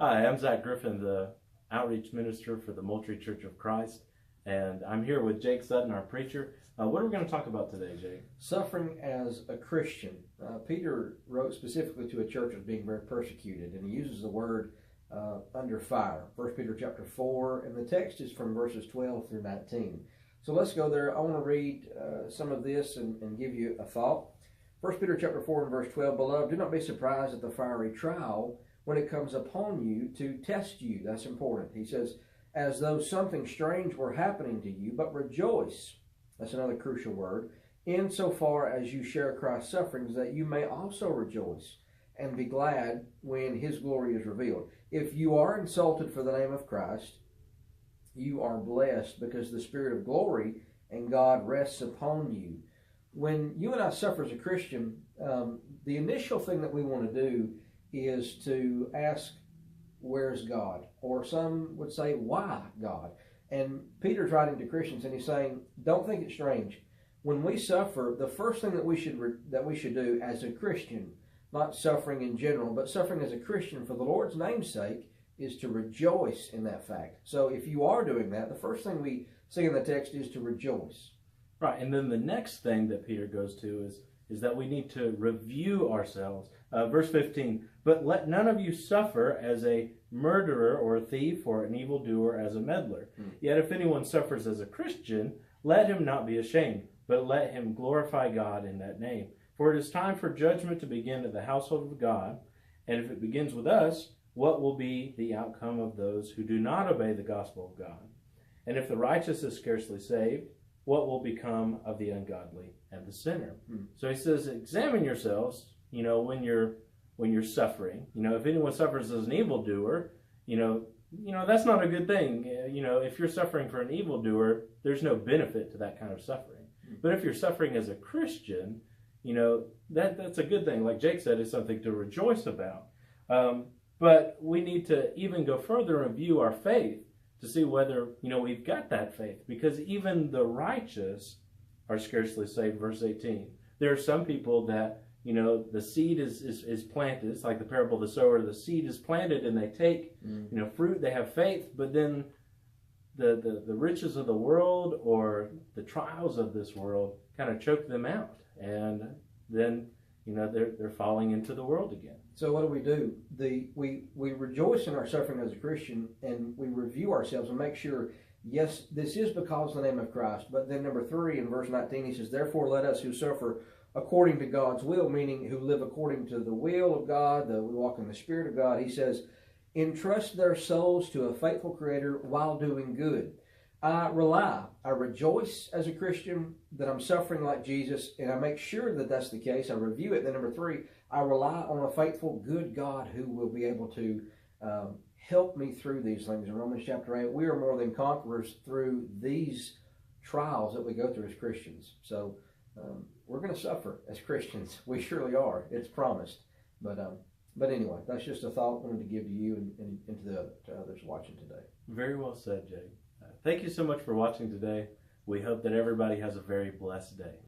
Hi, I'm Zack Griffin, the outreach minister for the Moultrie Church of Christ, and I'm here with Jake Sutton, our preacher. What are we going to talk about today, Jake? Suffering as a Christian. Peter wrote specifically to a church that was being very persecuted, and he uses the word under fire. 1 Peter chapter 4, and the text is from verses 12 through 19. So let's go there. I want to read some of this and give you a thought. 1 Peter chapter 4 and verse 12, Beloved, do not be surprised at the fiery trial when it comes upon you to test you. That's important. He says, as though something strange were happening to you, but rejoice. That's another crucial word. Insofar as you share Christ's sufferings, that you may also rejoice and be glad when his glory is revealed. If you are insulted for the name of Christ, you are blessed because the Spirit of glory and God rests upon you. When you and I suffer as a Christian, the initial thing that we want to do is to ask, where's God? Or some would say, why God? And Peter's writing to Christians and he's saying, don't think it's strange. When we suffer, the first thing that we should do as a Christian, not suffering in general, but suffering as a Christian for the Lord's name's sake, is to rejoice in that fact. So if you are doing that, the first thing we see in the text is to rejoice. Right, and then the next thing that Peter goes to is that we need to review ourselves. Verse 15, but let none of you suffer as a murderer or a thief or an evildoer as a meddler. Yet if anyone suffers as a Christian, let him not be ashamed, but let him glorify God in that name. For it is time for judgment to begin at the household of God, and if it begins with us, what will be the outcome of those who do not obey the gospel of God? And if the righteous is scarcely saved, what will become of the ungodly and the sinner? So he says, examine yourselves, when you're suffering. If anyone suffers as an evildoer, that's not a good thing. If you're suffering for an evildoer, there's no benefit to that kind of suffering. But if you're suffering as a Christian, that's a good thing. Like Jake said, it's something to rejoice about. But we need to even go further and view our faith to see whether, we've got that faith. Because even the righteous are scarcely saved, verse 18. There are some people that, the seed is planted. It's like the parable of the sower. The seed is planted and they take, fruit. They have faith, but then the riches of the world or the trials of this world kind of choke them out. And then, they're falling into the world again. So what do? We rejoice in our suffering as a Christian, and we review ourselves and make sure, yes, this is because of the name of Christ. But then number 3 in verse 19, he says, therefore let us who suffer according to God's will, meaning who live according to the will of God, we walk in the Spirit of God. He says, entrust their souls to a faithful Creator while doing good. I rejoice as a Christian that I'm suffering like Jesus, and I make sure that that's the case. I review it. Then number 3, I rely on a faithful, good God who will be able to help me through these things. In Romans chapter 8, we are more than conquerors through these trials that we go through as Christians. So we're going to suffer as Christians. We surely are. It's promised. But anyway, that's just a thought I wanted to give to you and to others watching today. Very well said, Jay. Thank you so much for watching today. We hope that everybody has a very blessed day.